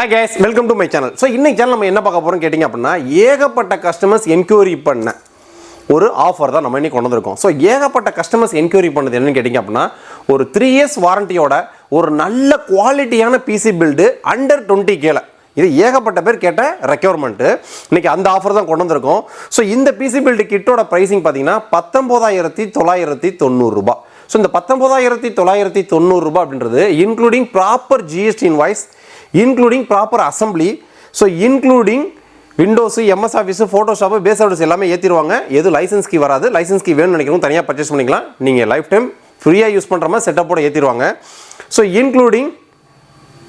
Hi guys, welcome to my channel. So இன்னைக்கு channel நம்ம என்ன பார்க்க போறோம் கேட்டிங்க அப்படினா ஏகப்பட்ட கஸ்டமர்ஸ் என்குயரி பண்ண ஒரு ஆஃபர் தான் நம்ம இன்னைக்கு கொண்டு வந்திருக்கோம். ஸோ ஏகப்பட்ட கஸ்டமர்ஸ் என்குயரி பண்ணது என்னன்னு கேட்டிங்க அப்படின்னா ஒரு 3 years வாரண்டியோட ஒரு நல்ல குவாலிட்டியான பிசி பில்டு அண்டர் 20K இது ஏகப்பட்ட பேர் கேட்ட ரெக்யர்மெண்ட். இன்னைக்கு அந்த ஆஃபர் தான் கொண்டு வந்திருக்கோம். ஸோ இந்த பிசி பில்டு கிட்டோட ப்ரைசிங் பார்த்தீங்கன்னா 19,990 ரூபாய். ஸோ இந்த 19,990 ரூபாய் அப்படின்றது including proper GST invoice, including proper assembly, so including Windows, MS Office, Photoshop, base office எல்லாமே ஏற்றிடுவாங்க. எது லைசன்ஸ் கீ வராது. லைசன்ஸ் கீ வேணும்னு நினைக்கிறவங்க தனியாக பர்ச்சேஸ் பண்ணிக்கலாம். நீங்கள் லைஃப் டைம் ஃப்ரீயாக யூஸ் பண்ணுற மாதிரி செட்டப்போட ஏற்றிடுவாங்க. So including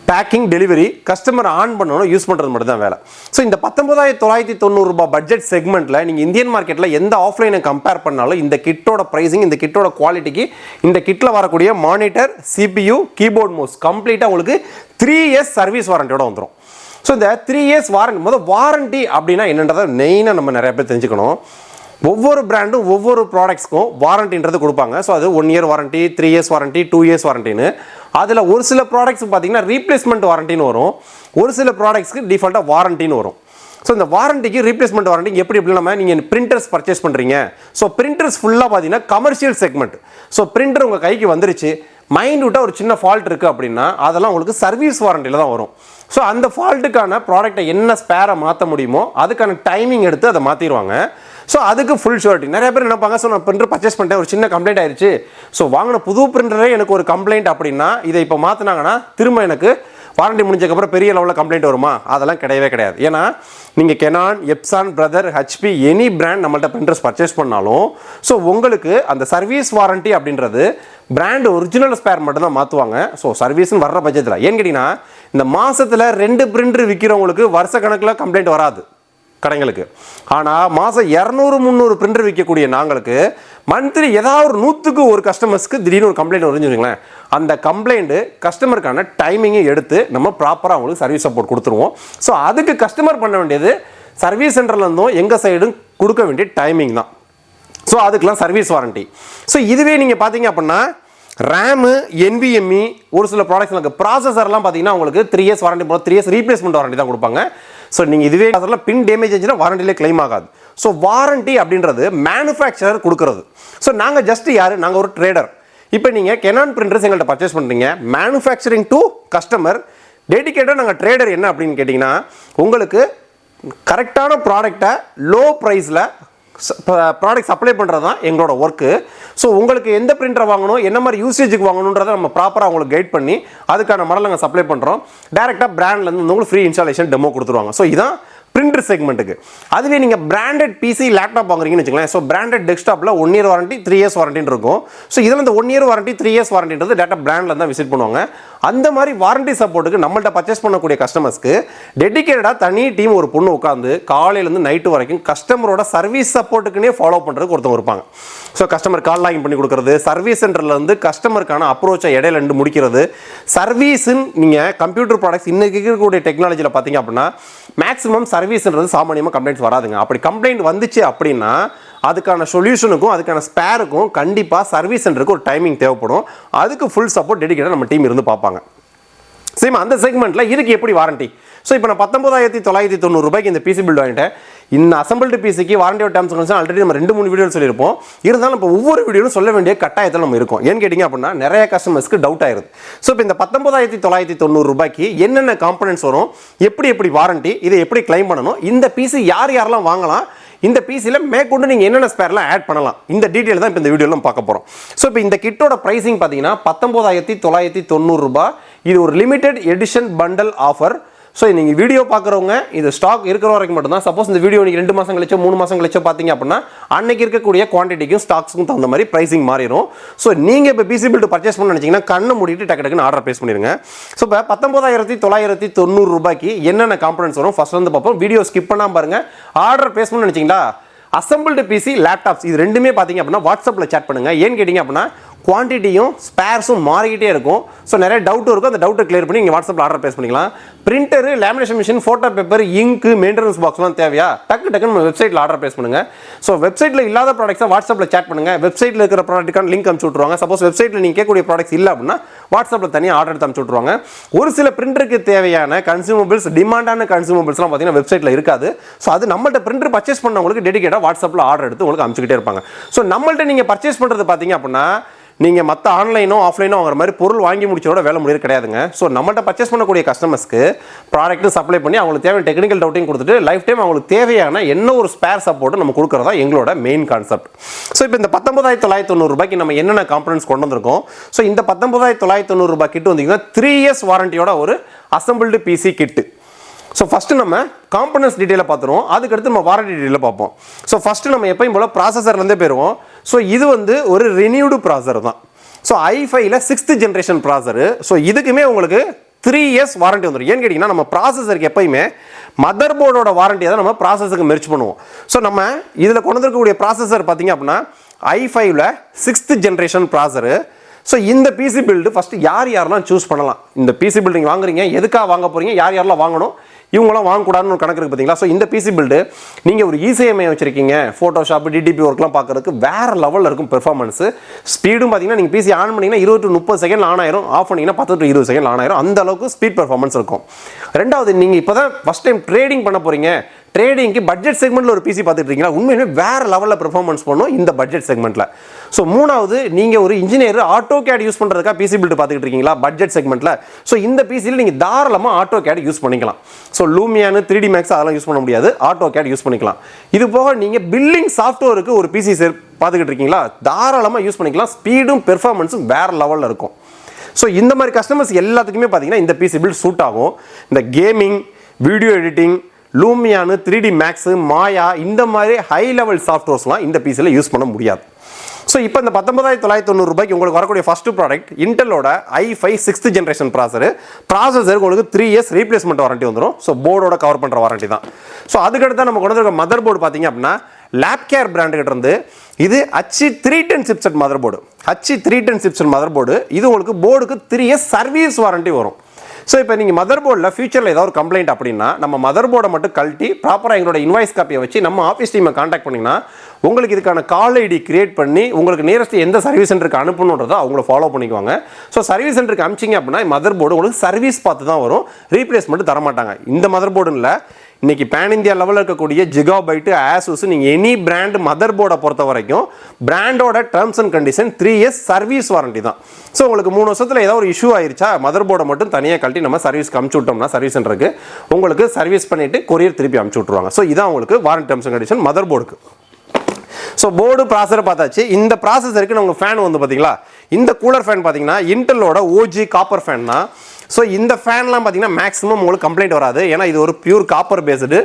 packing, delivery, customer ஆன் பண்ணணும், யூஸ் பண்ணுறது மட்டும் தான் வேலை. ஸோ இந்த 19,990 ரூபாய் பட்ஜெட் செக்மெண்ட்டில் நீங்கள் இந்தியன் மார்க்கெட்டில் எந்த ஆஃப்லைனை கம்பேர் பண்ணாலும் இந்த கிட்டோட ப்ரைஸிங், இந்த கிட்டோட குவாலிட்டிக்கு இந்த கிட்டில் வரக்கூடிய மானிட்டர், சிபியூ, கீபோர்ட், மவுஸ் கம்ப்ளீட்டாக உங்களுக்கு 3 years சர்வீஸ் வாரண்டியோட வந்துடும். ஸோ இந்த 3 years வாரண்டி, முதல் வாரண்டி அப்படின்னா என்னன்றதை மெயினாக நம்ம நிறைய பேர் தெரிஞ்சுக்கணும். ஒவ்வொரு பிராண்டும் ஒவ்வொரு ப்ராடக்ட்ஸ்க்கும் வாரண்டின்றது கொடுப்பாங்க. ஸோ அது 1 year warranty, 3 years warranty, 2 years வாரண்டின்னு. அதில் ஒரு சில ப்ராடக்ட்ஸ் பார்த்தீங்கன்னா ரீப்ளேஸ்மெண்ட் வாரண்டின்னு வரும், ஒரு சில ப்ராடக்ட்ஸ்க்கு டிஃபால்ட்டாக வாரண்டின்னு வரும். ஸோ இந்த வாரண்டிக்கு ரீப்ளேஸ்மெண்ட் வாரண்டி எப்படி நம்ம நீங்கள் பிரிண்டர்ஸ் பர்ச்சேஸ் பண்ணுறீங்க. ஸோ பிரிண்டர்ஸ் ஃபுல்லாக பார்த்தீங்கன்னா கமர்ஷியல் செக்மெண்ட். ஸோ பிரிண்டர் உங்கள் கைக்கு வந்துருச்சு, மைன்யூட்டாக ஒரு சின்ன ஃபால்ட் இருக்குது அப்படின்னா அதெல்லாம் உங்களுக்கு சர்வீஸ் வாரண்டியில் தான் வரும். ஸோ அந்த ஃபால்ட்டுக்கான ப்ராடக்டை என்ன ஸ்பேரை மாற்ற முடியுமோ அதுக்கான டைமிங் எடுத்து அதை மாற்றிடுவாங்க. ஸோ அதுக்கு ஃபுல் ஷூரிட்டி. நிறைய பேர் நினைப்பாங்க, ஸோ நான் பிரிண்டர் பர்ச்சேஸ் பண்ணிட்டேன், ஒரு சின்ன கம்ப்ளைண்ட் ஆயிடுச்சு, ஸோ வாங்கின புது பிரிண்டரே எனக்கு ஒரு கம்ப்ளைண்ட் அப்படின்னா இதை இப்போ மாற்றினாங்கன்னா திரும்ப எனக்கு வாரண்டி முடிஞ்சதுக்கப்புறம் பெரிய லெவலில் கம்ப்ளைண்ட் வருமா? அதெல்லாம் கிடையவே கிடையாது. ஏன்னா நீங்கள் Canon, Epson, Brother, HP any brand நம்மள்ட்ட பிரிண்டர்ஸ் பர்ச்சேஸ் பண்ணாலும் ஸோ உங்களுக்கு அந்த சர்வீஸ் வாரண்டி அப்படின்றது பிராண்ட் ஒரிஜினல் ஸ்பேர் மட்டும் தான் மாற்றுவாங்க. ஸோ சர்வீஸ்னு வர்ற பட்சத்தில் ஏன்னு கேட்டிங்கன்னா இந்த மாதத்தில் 2 பிரிண்டர் விற்கிறவங்களுக்கு வருஷ கணக்கில் கம்ப்ளைண்ட் வராது கடைங்களுக்கு. ஆனால் மாதம் 200-300 பிரிண்டர் விற்கக்கூடிய நாங்களுக்கு மந்த்லி ஏதாவது ஒரு 100க்கு ஒரு கஸ்டமர்ஸ்க்கு திடீர்னு ஒரு கம்ப்ளைண்ட் வருதுன்னு அந்த கம்ப்ளைண்ட்டு கஸ்டமருக்கான டைமிங்கை எடுத்து நம்ம ப்ராப்பராக அவங்களுக்கு சர்வீஸ் சப்போர்ட் கொடுத்துருவோம். ஸோ அதுக்கு கஸ்டமர் பண்ண வேண்டியது சர்வீஸ் சென்டர்லேருந்தும் எங்கள் சைடும் கொடுக்க வேண்டிய டைமிங் தான். ஸோ அதுக்கெலாம் சர்வீஸ் வாரண்டி. ஸோ இதுவே நீங்கள் பார்த்தீங்க அப்படின்னா ரேமு, NVMe, ஒரு சில ப்ராடக்ட்ஸ் ப்ராசஸர்லாம் பார்த்தீங்கன்னா உங்களுக்கு 3 years வாரண்டி போல 3 years ரீப்ளேஸ்மெண்ட் வாரண்டி தான் கொடுப்பாங்க. ஸோ நீங்கள் இதுவே அதெல்லாம் பின் டேமேஜ் ஆச்சுன்னா வாரண்டிலே கிளைம் ஆகாது. ஸோ வாரண்டி அப்படின்றது மேனுஃபேக்சரர் கொடுக்கறது. ஸோ நாங்கள் ஜஸ்ட் யார், நாங்கள் ஒரு ட்ரேடர். இப்போ நீங்கள் கெனான் பிரிண்டர்ஸ் எங்கள்கிட்ட பர்ச்சேஸ் பண்ணுறீங்க, மேனுஃபேக்சரிங் டு கஸ்டமர், டெடிகேட்டாக நாங்கள் ட்ரேடர். என்ன அப்படின்னு கேட்டிங்கன்னா உங்களுக்கு கரெக்டான ப்ராடக்டை லோ ப்ரைஸில் ப்ராடக்ட் சப்ளை பண்ணுறது தான் எங்களோட ஒர்க்கு. ஸோ உங்களுக்கு எந்த பிரிண்டரை வாங்கணும், என்ன மாதிரி யூசேஜுக்கு வாங்கணுன்றதை நம்ம ப்ராப்பராக உங்களுக்கு கைட் பண்ணி அதுக்கான மாடல் நாங்கள் சப்ளை பண்ணுறோம். டேரெக்டாக பிராண்ட்லேருந்து உங்களுக்கு ஃப்ரீ இன்ஸ்டாலேஷன் டெமோ கொடுத்துருவாங்க. ஸோ இதான் பிரிண்டர் செக்மெண்ட்டுக்கு. அதுவே நீங்கள் பிராண்டட் பிசி, லேப்டாப் வாங்குறீங்கன்னு வச்சுக்கலாம். ஸோ பிராண்டட் டெஸ்க்டாப்பில் 1 year வாரண்டி, 3 years வாரண்டின்னு இருக்கும். ஸோ இதில் இந்த 1 year வாரண்டி, 3 years வாரண்டின்றது டேட்டா பிராண்டில் தான் விசிட் பண்ணுவாங்க. அந்த மாதிரி வாரண்டி சப்போர்ட்டுக்கு நம்மள்ட்ட பர்ச்சேஸ் பண்ணக்கூடிய கஸ்டமர்ஸ்க்கு டெடிகேட்டடாக தனி டீம் ஒரு பொண்ணு உட்காந்து காலையிலேருந்து நைட்டு வரைக்கும் கஸ்டமரோட சர்வீஸ் சப்போர்ட்டுக்குன்னே ஃபாலோ பண்ணுறதுக்கு ஒருத்தவங்க இருப்பாங்க. ஸோ கஸ்டமர் கால் லாகின் பண்ணி கொடுக்குறது, சர்வீஸ் சென்டர்லேருந்து கஸ்டமருக்கான அப்ரோச்சை இடையில இருந்து முடிக்கிறது. சர்வீஸுன்னு நீங்கள் கம்ப்யூட்டர் ப்ராடக்ட்ஸ் இன்றைக்கி இருக்கக்கூடிய டெக்னாலஜியில் பார்த்தீங்க அப்படின்னா மேக்ஸிமம் சர்வீஸ்ன்றது சாமானியமாக கம்ப்ளைண்ட்ஸ் வராதுங்க. அப்படி கம்ப்ளைண்ட் வந்துச்சு அப்படின்னா அதுக்கான சொல்யூஷனுக்கும் அதுக்கான ஸ்பேருக்கும் கண்டிப்பாக சர்வீஸ் சென்டருக்கு ஒரு டைமிங் தேவைப்படும். அதுக்கு ஃபுல் சப்போர்ட் டெடிகேட்டாக நம்ம டீம் இருந்து பார்ப்பாங்க. சேம் அந்த செக்மெண்ட்டில் இதுக்கு எப்படி வாரண்டி. ஸோ இப்போ நான் 19,990 ரூபாய்க்கு இந்த பிசி பில்டு வாங்கிட்டேன். இந்த அசம்பிள்டு பிசிக்கு வாரண்டியோட டேர்ம்ஸ் கண்டிஷன் ஆல்ரெடி நம்ம 2-3 வீடியோ சொல்லியிருப்போம். இருந்தாலும் இப்போ ஒவ்வொரு வீடியோவும் சொல்ல வேண்டிய கட்டாயத்தில் நம்ம இருக்கோம். ஏன்னு கேட்டிங்க அப்படின்னா நிறைய கஸ்டமர்ஸ்க்கு டவுட் ஆயிருது. ஸோ இப்போ இந்த 19,990 ரூபாய்க்கு என்னென்ன காம்பனன்ட்ஸ் வரும், எப்படி வாரண்டி, இதை எப்படி கிளைம் பண்ணணும், இந்த பிசி யாரெல்லாம் வாங்கலாம், இந்த பிசியில் மேற்கொண்டு நீங்கள் என்னென்ன ஸ்பேர்லாம் ஆட் பண்ணலாம், இந்த டீட்டெயில் தான் இப்போ இந்த வீடியோவில் பார்க்க போகிறோம். ஸோ இப்போ இந்த கிட்டோட ப்ரைஸிங் பார்த்தீங்கன்னா 19,990 ரூபாய். இது ஒரு limited edition bundle offer. So நீங்கள் வீடியோ பார்க்குறவங்க இது ஸ்டாக் இருக்கிற வரைக்கும் மட்டும்தான். சப்போஸ் இந்த வீடியோ நீங்கள் 2 மாதம் கழிச்சோ 3 மாதம் கழிச்சோ பார்த்தீங்க அப்படின்னா அன்னைக்கு இருக்கக்கூடிய குவான்டிட்டிக்கும் ஸ்டாக்ஸுக்கும் தகுந்த மாதிரி ப்ரைஸிங் மாறிடும். ஸோ நீங்கள் இப்போ பிசி பில்டு பர்ச்சேஸ் பண்ண நினச்சிங்கன்னா கண்ணை மூடிட்டு டக்குன்னு ஆர்டர் ப்ளேஸ் பண்ணிடுங்க. ஸோ இப்போ 19,990 ரூபாய்க்கு என்னென்ன காம்பனன்ட்ஸ் வரும் ஃபர்ஸ்ட் வந்து பார்ப்போம். வீடியோ ஸ்கிப் பண்ணாமல் பாருங்கள். ஆர்டர் ப்ளேஸ் பண்ண நினச்சிங்களா, அசம்பிள்டு பிசி, லேப்டாப்ஸ் இது ரெண்டுமே பார்த்தீங்க அப்படின்னா வாட்ஸ்அப்பில் சேட் பண்ணுங்கள். ஏன்னு கேட்டிங்க அப்படின்னா குவான்டிட்டியும் ஸ்பேர்ஸும் மாறிக்கிட்டே இருக்கும். ஸோ நிறைய டவுட்டும் இருக்கும். அந்த டவுட்டை கிளியர் பண்ணி நீங்கள் வாட்ஸ்அப்பில் ஆர்டர் ப்ளேஸ் பண்ணிக்கலாம். Printer, lamination machine, photo paper, ink, maintenance பாக்ஸ்லாம் தேவையா? டக்கு நம்ம வெப்சைட்டில் ஆர்டர் ப்ளேஸ் பண்ணுங்க. ஸோ வெப்சைட்டில் இல்லாத ப்ராடக்ட்ஸை வாட்ஸ்அப்பில் சேட் பண்ணுங்க. வெப்சைட்டில் இருக்கிற ப்ராடக்ட்டுக்கான லிங்க் அனுப்பிச்சு விட்ருவாங்க. சப்போஸ் வெப்சைட்டில் நீங்கள் கேட்கக்கூடிய ப்ராடக்ட்ஸ் இல்லை அப்படின்னா வாட்ஸ்அப்பில் தனியாக ஆர்டர் எடுத்து அனுப்பிச்சு விட்ருவாங்க. ஒரு சில பிரிண்டருக்கு தேவையான கன்சூமபிள்ஸ், டிமாண்டான கன்சூமபிள்ஸ்லாம் பார்த்தீங்கன்னா வெப்சைட்டில் இருக்காது. ஸோ அது நம்மள்ட்ட பிரிண்டர் பர்ச்சேஸ் பண்ணவங்களுக்கு டெடிகேட்டாக வாட்ஸ்அப்பில் ஆர்டர் எடுத்து உங்களுக்கு அனுப்பிச்சிக்கிட்டே இருப்பாங்க. ஸோ நம்மள்ட்ட நீங்கள் பர்ச்சேஸ் பண்ணுறது பார்த்தீங்க அப்படின்னா நீங்கள் மற்ற ஆன்லைனோ ஆஃப்லைனோ வாங்குற மாதிரி பொருள் வாங்கி முடிச்சோட வேலை முடியாது கிடையாதுங்க. ஸோ நம்மள்ட்ட பர்ச்சேஸ் பண்ணக்கூடிய கஸ்டமர்ஸ்க்கு ப்ராடக்ட்டு சப்ளை பண்ணி அவங்களுக்கு தேவையான டெக்னிக்கல் டவுட்டையும் கொடுத்துட்டு லைஃப் டைம் அவங்களுக்கு தேவையான என்ன ஒரு ஸ்பேர் சப்போர்ட்டு நம்ம கொடுக்குறதா எங்களோட மெயின் கான்செப்ட். ஸோ இப்போ இந்த 19,990 ரூபாய்க்கு நம்ம என்னென்ன காம்பனன்ட்ஸ் கொண்டு வந்திருக்கோம். ஸோ இந்த 19,990 ரூபாய் கிட்ட வந்தீங்கன்னா 3 years வாரண்டியோட ஒரு அசம்பிள்டு பிசி கிட்டு. ஸோ ஃபஸ்ட்டு நம்ம காம்பனன்ட்ஸ் டீட்டெயிலை பார்த்துருவோம். அதுக்கடுத்து நம்ம வாரண்டி டீட்டெயிலை பார்ப்போம். ஸோ ஃபஸ்ட்டு நம்ம எப்பயும் போல் ப்ராசஸர்லேருந்தே போயிடுவோம். ஸோ இது வந்து ஒரு ரினியூடு ப்ராசஸர் தான். ஸோ i5ல 6th ஜென்ரேஷன் ப்ராசஸரு. ஸோ இதுக்குமே உங்களுக்கு 3 years வாரண்டி வந்துடும். ஏன்னு கேட்டிங்கன்னா நம்ம ப்ராசஸருக்கு எப்பயுமே மதர் போர்டோட வாரண்டியை தான் நம்ம ப்ராசஸருக்கு மெர்ஜ் பண்ணுவோம். ஸோ நம்ம இதில் கொண்டு வந்திருக்கக்கூடிய ப்ராசஸர் பார்த்தீங்க அப்படின்னா i5ல 6th ஜென்ரேஷன் ப்ராசஸரு. ஸோ இந்த பிசி பில்டு ஃபஸ்ட்டு யாரெல்லாம் சூஸ் பண்ணலாம். இந்த பிசி பில்டிங் வாங்குறீங்க, எதுக்காக வாங்க போகிறீங்க, யாரெல்லாம் வாங்கணும், இவங்களாம் வாங்கக்கூடாதுன்னு ஒரு கணக்கு இருக்குது பார்த்தீங்களா. ஸோ இந்த பிசி பில்டு நீங்கள் ஒரு இசிஎம்ஐ வச்சிருக்கீங்க, ஃபோட்டோஷாப், டிடிபி ஒர்க்லாம் பார்க்குறதுக்கு வேறு லெவலில் இருக்கும் பெர்ஃபார்மன்ஸு. ஸ்பீடும் பார்த்தீங்கன்னா நீங்கள் பிசி ஆன் பண்ணிங்கன்னா 20 to 30 செகண்ட் ஆன் ஆயிரும், ஆஃப் பண்ணிங்கன்னா 10 to 20 செகண்ட் ஆன் ஆயிரும். அந்த அளவுக்கு ஸ்பீட் பெர்ஃபார்மன்ஸ் இருக்கும். ரெண்டாவது, நீங்கள் இப்போ தான் ஃபஸ்ட் டைம் ட்ரேடிங் பண்ண போகிறீங்க, ட்ரேடிங்க்கு பட்ஜெட் செக்மெண்ட்டில் ஒரு பிசி பார்த்துட்டு இருக்கீங்களா, உண்மையுமே வேறு லெவலில் பெர்ஃபார்மன்ஸ் பண்ணும் இந்த பட்ஜெட் செக்மெண்ட்டில். ஸோ மூணாவது, நீங்கள் ஒரு இன்ஜினியர் ஆட்டோ கேட் யூஸ் பண்ணுறதுக்காக பிசி பில்டு பார்த்துக்கிட்டு இருக்கீங்களா பட்ஜெட் செக்மெண்ட்டில். ஸோ இந்த பிசியில் நீங்கள் தாராளமாக ஆட்டோ கேட் யூஸ் பண்ணிக்கலாம். ஸோ லூமியானு 3D மேக்ஸ் அதெல்லாம் யூஸ் பண்ண முடியாது, ஆட்டோ கேட் யூஸ் பண்ணிக்கலாம். இது போக நீங்கள் பில்லிங் சாஃப்ட்வேருக்கு ஒரு பிசி பார்த்துக்கிட்டு இருக்கீங்களா, தாராளமாக யூஸ் பண்ணிக்கலாம். ஸ்பீடும் பெர்ஃபார்மன்ஸும் வேறு லெவலில் இருக்கும். ஸோ இந்த மாதிரி கஸ்டமர்ஸ் எல்லாத்துக்குமே பார்த்தீங்கன்னா இந்த பிசி பில்ட் சூட் ஆகும். இந்த கேமிங், வீடியோ எடிட்டிங், லூமியானு, 3D மேக்ஸு, மாயா, இந்த மாதிரி ஹை லெவல் சாஃப்ட்வேர்ஸ்லாம் இந்த பிசியில் யூஸ் பண்ண முடியாது. ஸோ இப்போ இந்த 19,990 ரூபாய்க்கு உங்களுக்கு வரக்கூடிய ஃபஸ்ட்டு ப்ராடக்ட் இன்டெலோட i5 6th ஜென்ரேஷன் ப்ராசஸருக்கு உங்களுக்கு 3 years ரீப்ளேஸ்மெண்ட் வாரண்டி வந்துடும். ஸோ போர்டோட கவர் பண்ணுற வாரண்டி தான். ஸோ அதுக்கடுத்து நம்ம கொண்டு வந்திருக்க மதர் போர்டு பார்த்தீங்க அப்படின்னா லேப்கேர் பிராண்டுகிட்ட இருந்து இது H310 chipset mother board. H310 chipset mother board இது உங்களுக்கு போர்டுக்கு 3 years சர்வீஸ் வாரண்டி வரும். ஸோ இப்போ நீங்கள் மதர் போர்டில் ஃபியூச்சரில் ஏதாவது ஒரு கம்ப்ளைண்ட் அப்படின்னா நம்ம மதர் போர்டை மட்டும் கழட்டி ப்ராப்பராக எங்களோட இன்வாய்ஸ் காப்பியை வச்சு நம்ம ஆஃபீஸ் டீமை காண்டாக்ட் பண்ணிங்கன்னா உங்களுக்கு இதுக்கான கால் ஐடி கிரியேட் பண்ணி உங்களுக்கு நியரஸ்ட் எந்த சர்வீஸ் சென்டருக்கு அனுப்பணுன்றதை அவங்கள ஃபாலோ பண்ணிக்குவாங்க. ஸோ சர்வீஸ் சென்டருக்கு அனுப்பிச்சிங்க அப்படின்னா மதர் போர்டு உங்களுக்கு சர்வீஸ் பார்த்து தான் வரும், ரீப்ளேஸ்மெண்ட் தரமாட்டாங்க. இந்த மதர் போர்டு இல்லை, இன்னைக்கு பேன் இந்தியா லெவலில் இருக்கக்கூடிய ஜிகாபைட்டு, ஆசூஸ், நீங்கள் எனி பிராண்ட் மதர் போர்டை பொறுத்த வரைக்கும் பிராண்டோட terms and condition 3 years service warranty தான். ஸோ உங்களுக்கு 3 வருஷத்தில் ஏதாவது ஒரு இஷ்யூ ஆயிருச்சா மதர் போர்டை மட்டும் தனியாக கழட்டி நம்ம சர்வீஸ்க்கு அனுப்பிச்சு விட்டோம்னா சர்வீஸ் சென்டருக்கு உங்களுக்கு சர்வீஸ் பண்ணிட்டு கொரியர் திருப்பி அனுப்பிச்சு விட்ருவாங்க. ஸோ இதான் உங்களுக்கு warranty terms and condition mother போர்டுக்கு. ஸோ போர்டு ப்ராசஸர் பார்த்தாச்சு. இந்த ப்ராசஸருக்கு நமக்கு ஃபேன் வந்து பார்த்தீங்களா, இந்த கூலர் ஃபேன் பார்த்தீங்கன்னா இன்டெலோட ஓஜி காப்பர் ஃபேன் தான். ஸோ இந்த ஃபேன்லாம் பார்த்தீங்கன்னா மேக்ஸிமம் உங்களுக்கு கம்ப்ளைண்ட் வராது, ஏன்னா இது ஒரு பியூர் காப்பர் பேஸ்டு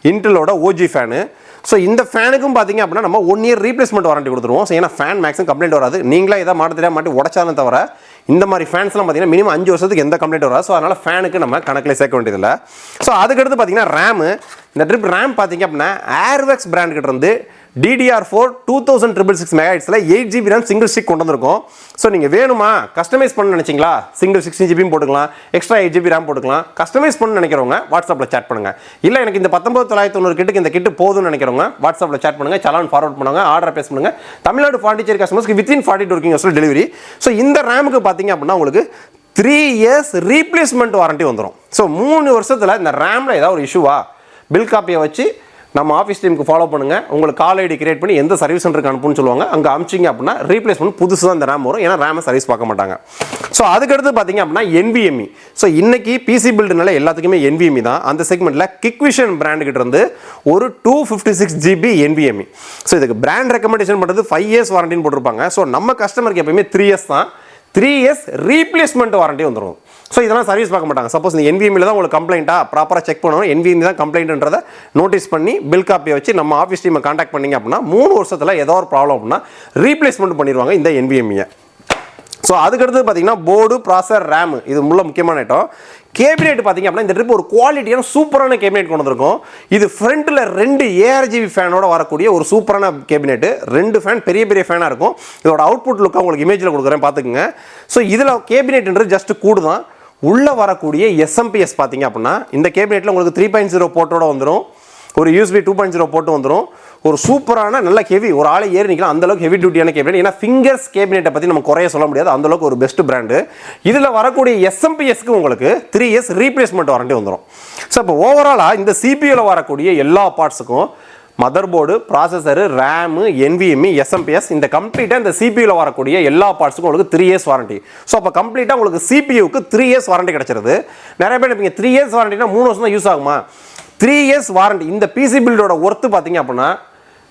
இன்டெலோட ஓஜி ஃபேனு. ஸோ இந்த ஃபேனுக்கும் பார்த்தீங்க அப்படின்னா நம்ம 1 year ரீப்ளேஸ்மெண்ட் வாரண்டி கொடுத்துருவோம். ஸோ ஏன்னா ஃபேன் மேக்ஸிமம் கம்ப்ளைண்ட் வராது, நீங்களே எதாவது மாட்டி உடச்சாலும் தவிர இந்த மாதிரி ஃபேன்ஸ்லாம் பார்த்தீங்கன்னா மினிமம் 5 வருஷத்துக்கு எந்த கம்ப்ளைண்ட் வராது. ஸோ அதனால் ஃபேனுக்கு நம்ம கணக்கில் சேர்க்க வேண்டியதில்லை. ஸோ அதுக்கடுத்து பார்த்தீங்கன்னா ரேமு, இந்த ட்ரிப் ரேம் பார்த்தீங்க அப்படின்னா ஏர்வேக்ஸ் பிராண்ட் கிட்ட இருந்து DDR4 2666 MHz 8GB RAM single stick கொண்டு வந்திருக்கோம். ஸோ நீங்கள் வேணுமா கஸ்டமைஸ் பண்ண நினைச்சிங்களா, சிங்கிள் 16GB போட்டுக்கலாம், எக்ஸ்ட்ரா 8GB RAM போட்டுக்கலாம். கஸ்டமைஸ் பண்ண நினைக்கிறவங்க வாட்ஸ்அப்பில் சேட் பண்ணுங்க. இல்லை எனக்கு இந்த 19,990 கிட்டுக்கு இந்த கிட்டு போதும்னு நினைக்கிறவங்க வாட்ஸ்அப்பில் சேட் பண்ணுங்க, சலான் ஃபார்வர்ட் பண்ணுங்க, ஆர்டர் பேஸ் பண்ணுங்க. தமிழ்நாடு பாண்டிச்சேரி கஸ்டமர்ஸ்க்கு within 42 working hours delivery. So இந்த ரேமுக்கு பார்த்தீங்க அப்படின்னா உங்களுக்கு 3 years ரீப்ளேஸ்மெண்ட் வாரண்டி வந்துடும். ஸோ 3 வருஷத்தில் இந்த ரேமில் ஏதாவது ஒரு இஷ்யூவா பில் காப்பியை வச்சு நம்ம ஆஃபீஸ் டீமுக்கு ஃபாலோ பண்ணுங்கள். உங்களுக்கு கால் ஐடி கிரியேட் பண்ணி எந்த சர்வீஸ் சென்டருக்கு அனுப்புன்னு சொல்லுவாங்க, அங்கே அனுப்பிச்சிங்க அப்படின்னா ரீப்ளேஸ்மெண்ட் புதுசு தான் இந்த ரேம் வரும், ஏன்னா ரேமை சர்வீஸ் பார்க்க மாட்டாங்க. ஸோ அதுக்கடுத்து பார்த்தீங்க அப்படின்னா NVMe. ஸோ இன்னைக்கு பிசி பில்டுனால எல்லாத்துக்குமே NVMe தான். அந்த செக்மெண்ட்டில் கிக்விஷன் பிராண்டுகிட்ட இருந்து ஒரு 256GB NVMe. ஸோ இதுக்கு பிராண்ட் ரெக்கமெண்டேஷன் பண்ணுறது 5 years வாரண்டின்னு போட்டிருப்பாங்க. ஸோ நம்ம கஸ்டமருக்கு எப்பயுமே 3 years தான், 3 years ரீப்ளேஸ்மெண்ட் வாரண்டி வந்துடும். ஸோ இதெல்லாம் சர்வீஸ் பார்க்க மாட்டாங்க. சப்போஸ் இந்த NVMe தான் உங்களுக்கு கம்ப்ளைண்ட்டாக ப்ராப்பராக செக் பண்ணணும், NVMe தான் கம்ப்ளைண்ட்ன்றதை நோட்டீஸ் பண்ணி பில் காப்பியை வச்சு நம்ம ஆஃபீஸ் டீமை காண்டாக்ட் பண்ணிங்க அப்படின்னா 3 வருஷத்தில் ஏதோ ஒரு ப்ராப்ளம் அப்படின்னா ரீப்ளேஸ்மெண்ட் பண்ணிடுவாங்க இந்த NVMe. ஸோ அதுக்கடுத்து பார்த்தீங்கன்னா போர்டு, ப்ராசஸர், ரேமு, இது முள்ள முக்கியமான ஐட்டம். கேபினெட் பார்த்தீங்க அப்படின்னா இந்த ட்ரிப் ஒரு குவாலிட்டியான சூப்பரான கேபினெட் கொண்டு வந்திருக்கும். இது ஃப்ரண்ட்டில் 2 ARGB ஃபேனோட வரக்கூடிய ஒரு சூப்பரான கேபினெட்டு. 2 ஃபேன் பெரிய பெரிய ஃபேனாக இருக்கும். இதோட அவுட்புட் லுக்காக உங்களுக்கு இமேஜில் கொடுக்குறேன் பார்த்துக்குங்க. ஸோ இதில் கேபினெட்ன்றது ஜஸ்ட் கூடு தான். உள்ள வரக்கூடிய எஸ்எம்பிஎஸ் பார்த்தீங்க அப்படின்னா இந்த கேபினெட்டில் உங்களுக்கு 3.0 போர்ட்டோட வந்துடும், ஒரு யூஎஸ்பி 2.0 போர்ட்டு வந்துடும், ஒரு சூப்பரான நல்ல ஹெவி ஒரு ஆளை ஏறி நிற்கலாம் அந்தளவுக்கு ஹெவி டியூட்டியான கேபினெட். ஏன்னா ஃபிங்கர்ஸ் கேபினெட்டை பற்றி நம்ம குறைய சொல்ல முடியாது, அந்தளவுக்கு ஒரு பெஸ்ட் பிராண்டு. இதில் வரக்கூடிய எஸ்எம்பிஎஸ்க்கு உங்களுக்கு 3 இயர்ஸ் ரீப்ளேஸ்மெண்ட் வாரண்டி வந்துடும். ஸோ இப்போ ஓவராலாக இந்த சிபியூவில் வரக்கூடிய எல்லா பார்ட்ஸுக்கும் mother board, processor, RAM, NVMe, SMPS இந்த கம்ப்ளீட்டாக இந்த சிபியூவில் வரக்கூடிய எல்லா பார்ட்ஸுக்கும் உங்களுக்கு 3 இயர்ஸ் வாரண்டி. ஸோ அப்போ கம்ப்ளீட்டாக உங்களுக்கு சிபியூக்கு 3 இயர்ஸ் வாரண்டி கிடச்சிருது. நிறைய பேர் நீங்கள் 3 இயர்ஸ் வாரண்டினா 3 வருஷம் தான் யூஸ் ஆகுமா? 3 இயர்ஸ் வாரண்டி. இந்த பிசி பில்டோட ஒர்த்து பார்த்தீங்க அப்படின்னா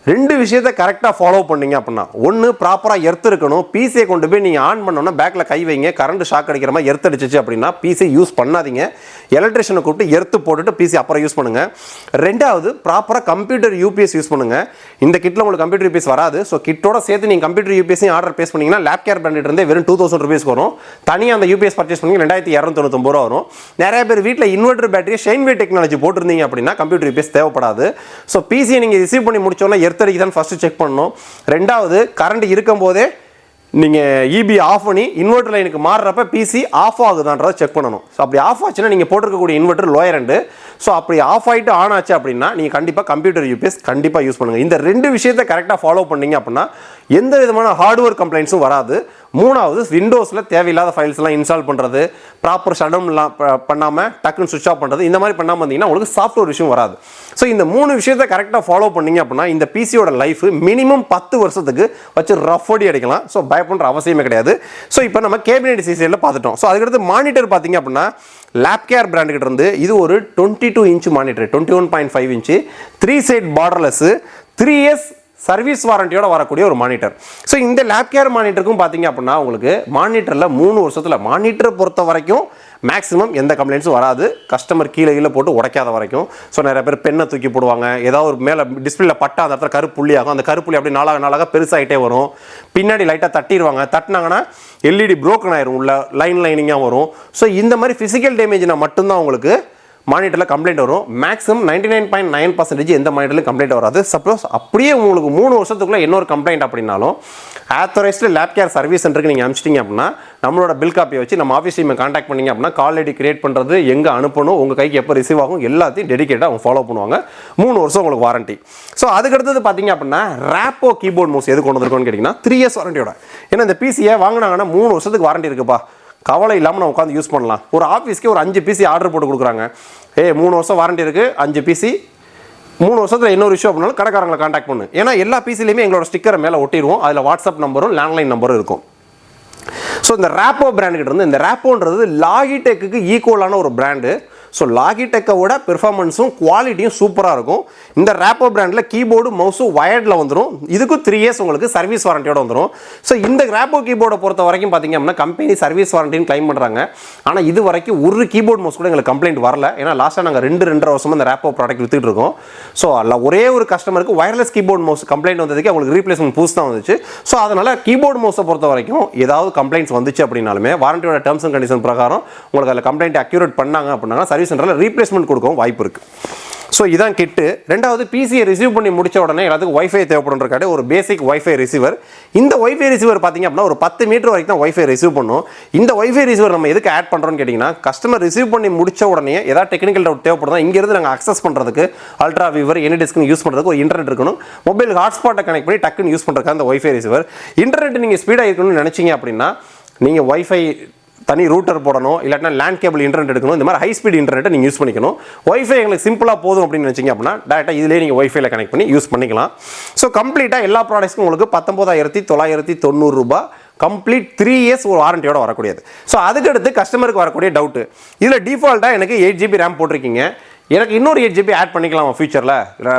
2 விஷயத்தை கரெக்டாக ஃபாலோ பண்ணீங்க அப்படின்னா, ஒன்று ப்ராப்பராக எர்த் இருக்கணும். பிசியை கொண்டு போய் நீங்கள் ஆன் பண்ணோன்னா பேக்கில் கை வைங்க, கரண்ட் ஷாக் அடிக்கிற மாதிரி எர்த் அடிச்சிச்சு அப்படின்னா பிசி யூஸ் பண்ணாதீங்க. எலக்ட்ரிஷனை கூப்பிட்டு எர்த்து போட்டுட்டு பிசி அப்புறம் யூஸ் பண்ணுங்கள். ரெண்டாவது ப்ராப்பராக கம்ப்யூட்டர் யூபிஎஸ் யூஸ் பண்ணுங்கள். இந்த கிட்டில் உங்களுக்கு கம்ப்யூட்டர் யூபிஎஸ் வராது. ஸோ கிட்டோட சேர்த்து நீங்கள் கம்ப்யூட்டர் யூபிஎஸ்ஸையும் ஆர்டர் பேஸ் பண்ணிங்கன்னா லேப் கேர் பிராண்டிட் இருந்தே வெறும் 2000 ரூபீஸ் வரும். தனியாக அந்த யூபிஎஸ் பர்ச்சேஸ் பண்ணி 2299 ரூபா வரும். நிறைய பேர் வீட்டில் இன்வெர்டர் பேட்டரி ஷைன்வே டெக்னாலஜி போட்டிருந்தீங்க அப்படின்னா கம்ப்யூட்டர் யூபிஎஸ் தேவைப்படாது. ஸோ பிசியை நீங்கள் ரிசீவ் பண்ணி முடிச்சோன்னா எர்த் அடிக்குதான் ஃபர்ஸ்ட் செக் பண்ணணும். ரெண்டாவது கரண்ட் இருக்கும் போதே நீங்கள் இபி ஆஃப் பண்ணி இன்வெர்டர் லைனுக்கு மாறுறப்ப பிசி ஆஃப் ஆகுதான்றதை செக் பண்ணணும். ஸோ அப்படி ஆஃப் ஆச்சுன்னா நீங்கள் போட்டிருக்கக்கூடிய இன்வெர்டர் லோயர் எண்டு. ஸோ அப்படி ஆஃப் ஆகிட்டு ஆன் ஆச்சு அப்படின்னா நீங்கள் கண்டிப்பாக கம்ப்யூட்டர் யூபிஎஸ் கண்டிப்பாக யூஸ் பண்ணுங்கள். இந்த 2 விஷயத்தை கரெக்டாக ஃபாலோ பண்ணீங்க அப்படின்னா எந்த விதமான ஹார்ட்வேர் கம்ப்ளைண்ட்ஸும் வராது. மூணாவது விண்டோஸில் தேவையில்லாத ஃபைல்ஸ்லாம் இன்ஸ்டால் பண்ணுறது, ப்ராப்பர் ஷட்டவுன்லாம் பண்ணாமல் டக்குன்னு சுவிட்ச் ஆஃப் பண்ணுறது, இந்த மாதிரி பண்ணாமல் இருந்தீங்கன்னா உங்களுக்கு சாஃப்ட்வேர் விஷயம் வராது. ஸோ இந்த 3 விஷயத்தை கரெக்டாக ஃபாலோ பண்ணீங்க அப்படின்னா இந்த பிசியோட லைஃப் மினிமம் 10 வருஷத்துக்கு வச்சு ரஃப் அடி அடிக்கலாம். ஸோ பயப்படுற அவசியமே கிடையாது. ஸோ இப்போ நம்ம கேபினெட் சிசியில் பார்த்துட்டோம். ஸோ அதுக்கடுத்து மானிட்டர் பார்த்தீங்க அப்படின்னா லேப் கேர் பிராண்டுகிட்ட இருந்து இது ஒரு 22 inch monitor, 21.5 inch, 3 side borderless, 3 years service வாரண்டியோட வரக்கூடிய ஒரு மானிட்டர். ஸோ இந்த லேப் கேர் மானிட்டருக்கும் பார்த்தீங்க அப்படின்னா உங்களுக்கு மானிட்டரில் 3 வருஷத்தில் மானிட்டரை பொறுத்த வரைக்கும் மேக்ஸிமம் எந்த கம்ப்ளைண்ட்ஸும் வராது. கஸ்டமர் கீழே போட்டு உடைக்காத வரைக்கும். ஸோ நிறைய பேர் பெண்ணை தூக்கி போடுவாங்க, ஏதாவது ஒரு மேலே டிஸ்பிளேல பட்டா அந்த இடத்துல கருப்புள்ளி ஆகும். அந்த கருப்புள்ளி அப்படி நாளாக பெருசாகிட்டே வரும். பின்னாடி லைட்டாக தட்டிடுவாங்க, தட்டினாங்கன்னா எல்இடி ப்ரோக்கன் ஆயிரும், உள்ள லைனிங்காக வரும். ஸோ இந்த மாதிரி ஃபிசிக்கல் டேமேஜ்னா மட்டும்தான் உங்களுக்கு மானிட்டரில் கம்ப்ளைண்ட் வரும். மேக்ஸிமம் 99.9% எந்த மானிட்டர்லையும் கம்ப்ளைண்ட் வராது. சப்போஸ் அப்படியே உங்களுக்கு 3 வருஷத்துக்குள்ளே இன்னொரு கம்ப்ளைண்ட் அப்படின்னாலும் ஆத்தரைஸ்டு லேப் கேர் சர்வீஸ் சென்டருக்கு நீங்கள் அனுப்பிச்சிட்டிங்க அப்படின்னா நம்மளோட பில் காப்பியை வச்சு நம்ம ஆஃபீஸ் டீமை கான்டாக்ட் பண்ணிங்க அப்படின்னா கால் ஐடி கிரியேட் பண்ணுறது, எங்கே அனுப்பணும், உங்கள் கைக்கு எப்போ ரிசீவ் ஆகும், எல்லாத்தையும் டெடிகேட்டாக அவங்க ஃபாலோ பண்ணுவாங்க. 3 வருஷம் உங்களுக்கு வாரண்டி. ஸோ அதுக்கடுத்தது பார்த்தீங்க அப்படின்னா ரேப்போ கீபோர்ட் மவுஸ் எது கொண்டு வந்திருக்கோன்னு கேட்டிங்கன்னா 3 இயர்ஸ் வாரண்டியோட. ஏன்னா இந்த பிசியை வாங்கினாங்கன்னா 3 வருஷத்துக்கு வாரண்டி இருக்குப்பா, கவலை இல்லாமல் நான் உட்காந்து யூஸ் பண்ணலாம். ஒரு ஆஃபீஸ்க்கு ஒரு 5 பிசி ஆர்டர் போட்டு கொடுக்குறாங்க. 3 வருஷம் வாரண்டி இருக்குது, 5 பிசி, 3 வருஷத்தில் இன்னொரு இஷ்யூ அப்படின்னாலும் கடைக்காரங்களை கான்டாக்ட் பண்ணு. ஏன்னா எல்லா பிசிலையுமே எங்களோட ஸ்டிக்கரை மேலே ஒட்டிடுவோம். அதில் வாட்ஸ்அப் நம்பரும் லேண்ட்லைன் நம்பரும் இருக்கும். ஸோ இந்த ரேப்போ பிராண்டுகிட்ட இருந்து, இந்த ரேப்போன்றது லாகிடெக்கு ஈக்குவலான ஒரு பிராண்டு. ஸோ லாகிடெக்கோட பெர்ஃபார்மன்ஸும் குவாலிட்டியும் சூப்பராக இருக்கும். இந்த ரேப்போ பிராண்டில் கீபோர்டு மவுஸும் வயர்டில் வந்துடும். இதுக்கும் 3 இயர்ஸ் உங்களுக்கு சர்வீஸ் வாரண்டியோட வந்துடும். ஸோ இந்த ரேப்போ கீபோர்டை பொறுத்த வரைக்கும் பார்த்தீங்க அப்படின்னா கம்பெனி சர்வீஸ் வாரண்டின்னு கிளைம் பண்ணுறாங்க. ஆனால் இது வரைக்கும் ஒரு கீபோர்டு மவுஸ் கூட எங்களுக்கு கம்ப்ளைண்ட் வரல. ஏன்னா லாஸ்ட்டாக நாங்கள் 2-2.5 வருஷமாக இந்த ரேப்போ ப்ராடக்ட் வித்துட்டு இருக்கோம். ஸோ அதில் ஒரே ஒரு கஸ்டமருக்கு வயர்லெஸ் கீபோர்டு மவுஸ் கம்ப்ளைண்ட் வந்ததுக்கு அவங்களுக்கு ரீப்ளேஸ்மெண்ட் புதுசு தான் வந்துச்சு. ஸோ அதனால் கீபோர்டு மவுஸை பொறுத்த வரைக்கும் ஏதாவது கம்ப்ளைண்ட்ஸ் வந்துச்சு அப்படின்னாலுமே வாரண்டியோட டேர்ம்ஸ் அண்ட் கண்டிஷன் பிரகாரம் உங்களுக்கு அதில் கம்ப்ளைண்ட் அக்யூரேட் பண்ணாங்க அப்படின்னா சர்வீஸ் சென்டரில் ரீப்ளேஸ்மெண்ட் கொடுக்கவும் வாய்ப்பு இருக்குது. ஸோ இதான் கிட்டு. ரெண்டாவது பிசியை ரிசீவ் பண்ணி முடிச்ச உடனே எல்லாத்துக்கும் வைஃபை தேவைப்படுறக்காட்டி ஒரு பேசிக் வைஃபை ரிசீவர். இந்த வைஃபை ரிசீவர் பார்த்தீங்க அப்படின்னா ஒரு 10 மீட்டர் வரைக்கும் தான் வைஃபை ரிசீவ் பண்ணும். இந்த வைஃபை ரிசீவர் நம்ம எதுக்கு ஆட் பண்ணுறோம்னு கேட்டிங்கன்னா கஸ்டமர் ரிசீவ் பண்ணி முடிச்ச உடனே ஏதாவது டெக்னிக்கல் டவுட் தேவைப்படுதா இங்கேருந்து நாங்கள் அக்சஸ் பண்ணுறதுக்கு அல்ட்ரா வீவர் எனி டிஸ்க்னு யூஸ் பண்ணுறதுக்கு ஒரு இன்டர்நெட் இருக்கணும். மொபைல் ஹாட்ஸ்பாட்டை கனெக்ட் பண்ணி டக்குன்னு யூஸ் பண்ணுறதுக்கு அந்த வைஃபை ரிசீவர். இன்டர்நெட் நீங்கள் ஸ்பீடாக இருக்கணும்னு நினச்சிங்க அப்படின்னா நீங்கள் வைஃபை தனி ரூட்டர் போடணும், இல்லாட்டினா லேண்ட் கேபிள் இன்டர்நெட் எடுக்கணும். இந்த மாதிரி ஹை ஸ்பீட் இன்டர்நெட்டை நீங்கள் யூஸ் பண்ணிக்கணும். வைஃபை எங்களுக்கு சிம்பிளாக போதும் அப்படின்னு நினச்சிங்க அப்படின்னா டேரெக்டாக இதிலே நீங்கள் வைஃபைல கனெக்ட் பண்ணி யூஸ் பண்ணிக்கலாம். ஸோ கம்ப்ளீட்டாக எல்லா ப்ராடக்ட்ஸ்க்கும் உங்களுக்கு 19,990 ரூபாய் கம்ப்ளீட் 3 இயர்ஸ் ஒரு வாரண்டியோட வரக்கூடியது. ஸோ அதுக்கடுத்து கஸ்டமருக்கு வரக்கூடிய டவுட்டு, இதில் டிஃபால்ட்டாக எனக்கு 8 GB ரேம் போட்டிருக்கீங்க, எனக்கு இன்னொரு 8 GB ஆட் பண்ணிக்கலாம் ஃபியூச்சரில்.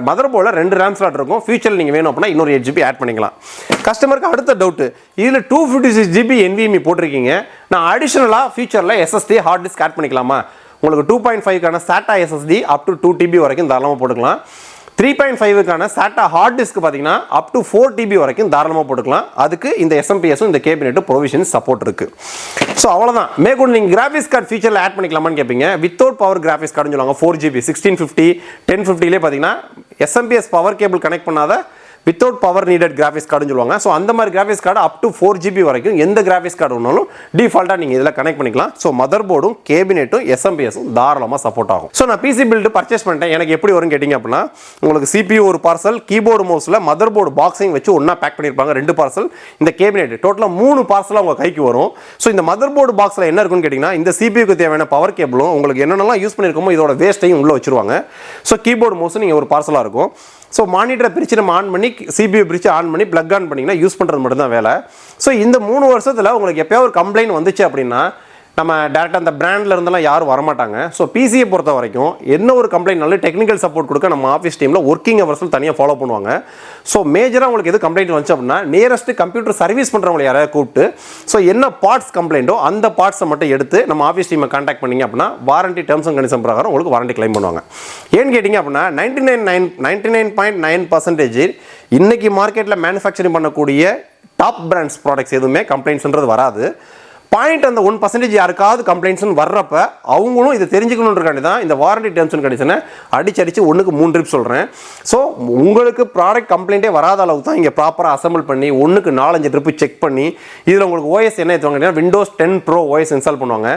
மதர் போர்டில் 2 ரேம் ஸ்லாட் இருக்கும், ஃபியூச்சரில் நீங்கள் வேணும் அப்படின்னா இன்னொரு 8 GB ஆட் பண்ணிக்கலாம். கஸ்டமருக்கு அடுத்த டவுட்டு, இதில் 256 GB NVMe போட்டிருக்கீங்க, நான் அடிஷனலாக ஃபியூச்சரில் SSD ஹார்ட் டிஸ்க் ஆட் பண்ணிக்கலாமா? உங்களுக்கு 2.5க்கான SATA SSD up to 2 TB வரைக்கும் தாராளமாக போட்டுக்கலாம். 3.5க்கான SATA ஹார்ட் டிஸ்க் பார்த்தீங்கன்னா அப் டு 4 TB வரைக்கும் தாராளமாக போட்டுக்கலாம். அதுக்கு இந்த SMPSும் இந்த கேபினெட்டும் ப்ரொவிஷன் சப்போர்ட் இருக்குது. ஸோ அவ்வளோதான். மேற்கொண்டு நீங்கள் கிராஃபிக்ஸ் கார்டு ஃபியூச்சரில் ஆட் பண்ணிக்கலாமான்னு கேட்பீங்க. வித்தவுட் பவர் கிராஃபிக்ஸ் கார்டுன்னு சொல்லுவாங்க. 4 GB 1650 1050லே பார்த்தீங்கன்னா SMPS பவர் கேபிள் கனெக்ட் பண்ணாத வித்தவுட் பவர் நீடட் கிராஃபிக்ஸ் கார்டுன்னு சொல்லுவாங்க. ஸோ அந்த மாதிரி graphics card up to 4GB வரைக்கும் எந்த கிராஃபிக்ஸ் கார்டு வேணாலும் டிஃபால்ட்டாக நீங்கள் இதில் கனெக்ட் பண்ணிக்கலாம். ஸோ மதர் போர்டும் கேபினெட்டும் எஸ்எம்பிஎஸும் தாராளமாக சப்போர்ட் ஆகும். ஸோ நான் பிசி பில்டு பர்ச்சேஸ் பண்ணிட்டேன், எனக்கு எப்படி வரும் கேட்டிங்க அப்படின்னா, உங்களுக்கு CPU ஒரு பார்சல், கீபோர்டு மவுஸில் மதர் போர்டு பாக்ஸையும் வச்சு ஒன்றா பேக் பண்ணியிருப்பாங்க 2 பார்சல், இந்த கேபினெட் டோட்டலாக 3 பார்சலாக உங்கள் கைக்கு வரும். ஸோ இந்த மதர் போர்டு பாக்ஸில் என்ன இருக்குன்னு கேட்டிங்கன்னா, இந்த CPUக்கு தேவையான பவர் கேபிளும் உங்களுக்கு என்னென்னலாம் யூஸ் பண்ணியிருக்கோமோ இதோட வேஸ்ட்டையும் உள்ளே வச்சுருவாங்க. ஸோ கீபோர்டு மவுஸ் நீங்கள் ஒரு பார்சலாக இருக்கும். ஸோ மானிட்டரை பிரித்து நம்ம ஆன் பண்ணி CPU பிரித்து ஆன் பண்ணி ப்ளக் ஆன் பண்ணிங்கன்னா யூஸ் பண்ணுறது மட்டும்தான் வேலை. ஸோ இந்த 3 வருஷத்தில் உங்களுக்கு எப்போயாவது ஒரு கம்ப்ளைண்ட் வந்துச்சு அப்படின்னா நம்ம டேரெக்டாக அந்த பிராண்டில் இருந்தெல்லாம் யாரும் வரமாட்டாங்க. ஸோ பிசியை பொறுத்த வரைக்கும் என்ன ஒரு கம்ப்ளைண்ட்னாலும் டெக்னிக்கல் சப்போர்ட் கொடுக்க நம்ம ஆஃபீஸ் டீமில் ஒர்க்கிங் ஹவர்ஸில் தனியாக ஃபாலோ பண்ணுவாங்க. ஸோ மேஜராக உங்களுக்கு எது கம்ப்ளைண்ட் வந்துச்சு அப்படின்னா நியரஸ்ட் கம்ப்யூட்டர் சர்வீஸ் பண்ணுறவங்களை யாராவது கூப்பிட்டு ஸோ என்ன பார்ட்ஸ் கம்ப்ளைண்ட்டோ அந்த பார்ட்ஸை மட்டும் எடுத்து நம்ம ஆஃபீஸ் டீமை கான்டாக்ட் பண்ணிங்க அப்படின்னா வாரண்டி டேர்ம்ஸ் அண்ட் கண்டிஷன் பிரகாரம் உங்களுக்கு வாரண்டி கிளைம் பண்ணுவாங்க. ஏன்னு கேட்டிங்க அப்படின்னா 99.9% இன்னைக்கு மார்க்கெட்டில் மேனுஃபேக்சரிங் பண்ணக்கூடிய டாப் பிராண்ட்ஸ் ப்ராடக்ட்ஸ் எதுவுமே கம்ப்ளைண்ட்ஸ்ன்றது வராது. பாயிண்ட் அந்த 1% யாருக்காவது கம்ப்ளைண்ட்ஸ் வர்றப்ப அவங்களும் இதை தெரிஞ்சுக்கணுன்றக்காண்டி தான் இந்த வாரண்டி டேர்ம்ஸ் அண்ட் கண்டிஷனை அடிச்சு 1க்கு 3 ட்ரிப் சொல்கிறேன். ஸோ உங்களுக்கு ப்ராடக்ட் கம்ப்ளைண்ட்டே வராத அளவுக்கு தான் இங்கே ப்ராப்பராக அசம்பிள் பண்ணி 1க்கு 4-5 ட்ரிப்பு செக் பண்ணி இதில் உங்களுக்கு OS என்ன ஏற்றுவாங்க, Windows 10 Pro OS இன்ஸ்டால் பண்ணுவாங்க,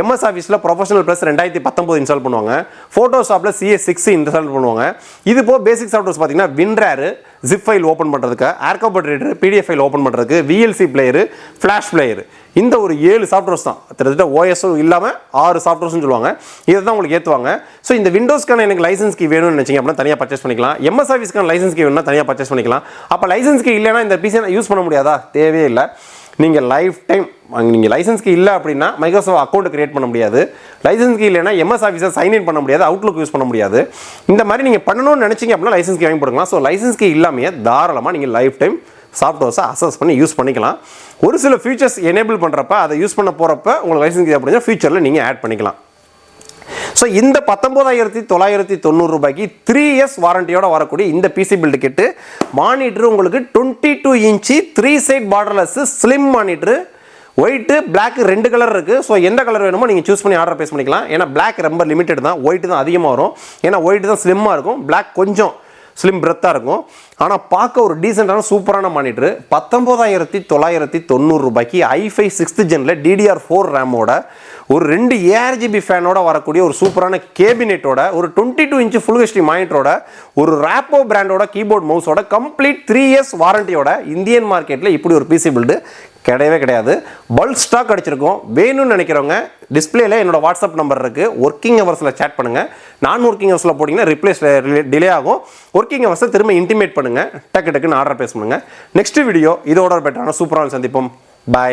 MS ஆஃபீஸில் ப்ரொஃபஷனல் ப்ளஸ் 2019 இன்ஸ்டால் பண்ணுவாங்க, ஃபோட்டோஷாப்பில் CS6 இன்ஸ்டால் பண்ணுவாங்க. இது போக பேசிக் சாஃப்ட்வேர்ஸ் பார்த்தீங்கன்னா WinRAR ஜிப் ஃபைல் ஓப்பன் பண்ணுறதுக்கு, ஏர்கார்பட் ரீடர் PDF ஃபைல் ஓப்பன் பண்ணுறதுக்கு, VLC பிளேயரு, ஃப்ளாஷ் பிளேயரு, இந்த ஒரு 7 சாஃப்ட்வேர்ஸ் தான். கிட்டத்தட்ட OSம் இல்லாமல் 6 சாஃப்ட்வேர்ஸ்னு சொல்லுவாங்க. இதை தான் உங்களுக்கு ஏற்றுவாங்க. ஸோ இந்த விண்டோஸ்க்கான எனக்கு லைசன்ஸ் கீ வேணும்னு நினச்சிங்க அப்படின்னா தனியாக பர்ச்சேஸ் பண்ணிக்கலாம். MS ஆஃபீஸ்க்கான லைசன்ஸ் கீ வேணும்னா தனியாக பர்ச்சேஸ் பண்ணிக்கலாம். அப்போ லைசன்ஸ் கீ இல்லைன்னா இந்த பிசியை யூஸ் பண்ண முடியாதா? தேவையே இல்லை. நீங்கள் லைஃப் டைம் நீங்கள் லைசன்ஸ்க்கு இல்லை அப்படின்னா மைக்ரோசாஃப்ட் அக்கௌண்ட் கிரியேட் பண்ண முடியாது. லைசன்ஸ்க்கு இல்லைன்னா MS ஆஃபீஸை சைன்இன் பண்ண முடியாது, அவுட்லுக் யூஸ் பண்ண முடியாது. இந்த மாதிரி நீங்கள் பண்ணணும்னு நினச்சிங்க அப்படின்னா லைசன்ஸ்க்கு வாங்கி போடுக்கலாம். ஸோ லைசன்ஸ்க்கு இல்லாமையே தாராளமாக நீங்கள் லைஃப் டைம் சாஃப்ட்வேர்ஸை அசஸ் பண்ணி யூஸ் பண்ணிக்கலாம். ஒரு சில ஃபீச்சர்ஸ் எனேபிள் பண்ணுறப்ப அதை யூஸ் பண்ண போகிறப்ப உங்களுக்கு லைசன்ஸ் அப்படின்னா ஃபியூச்சரில் நீங்கள் ஆட் பண்ணிக்கலாம். ஸோ இந்த 19,990 ரூபாய்க்கு 3 இயர்ஸ் வாரண்டியோட வரக்கூடிய இந்த பிசி பில்டு கிட்டு மானிட்டர் உங்களுக்கு 22 inch 3 side borderless slim monitor, white black 2 colour இருக்குது. ஸோ எந்த கலர் வேணுமோ நீங்கள் சூஸ் பண்ணி ஆர்டர் ப்ளேஸ் பண்ணிக்கலாம். ஏன்னா பிளாக் ரொம்ப லிமிட்டட் தான், ஒயிட்டு தான் அதிகமாக வரும். ஏன்னா ஒயிட்டு தான் ஸ்லிம்மாக இருக்கும், பிளாக் கொஞ்சம் ஸ்லிம் பிரெத்தாக இருக்கும். ஆனால் பார்க்க ஒரு டீசெண்டான சூப்பரான மானிட்டரு 19,990 ரூபாய்க்கு i5 6th ஜெனில் DDR4 ரேமோட ஒரு 2 ARGB ஃபேனோட வரக்கூடிய ஒரு சூப்பரான கேபினெட்டோட ஒரு 22 இன்ச்சு ஃபுல் ஹெச்டி மானிட்டரோட ஒரு ராப்போ பிராண்டோட கீபோர்ட் மவுஸோட கம்ப்ளீட் 3 இயர்ஸ் வாரண்டியோட இந்தியன் மார்க்கெட்டில் இப்படி ஒரு பிசி பில்டு கிடையவே கிடையாது. பல்க் ஸ்டாக் அடிச்சிருக்கோம். வேணும்னு நினைக்கிறவங்க டிஸ்பிளேல என்னோட வாட்ஸ்அப் நம்பர் இருக்குது, ஒர்க்கிங் ஹவர்ஸில் சேட் பண்ணுங்கள். நான் ஒர்க்கிங் ஹவர்ஸில் போட்டிங்கன்னா ரிப்ளேஸ் டிலே ஆகும். ஒர்க்கிங் ஹவர்ஸை திரும்ப இன்டிமேட் பண்ணுங்கள், டக்குன்னு ஆர்டர் ப்ளேஸ் பண்ணுங்கள். நெக்ஸ்ட் வீடியோ இதோட பெட்டரான சூப்பரான சந்திப்போம். பாய்.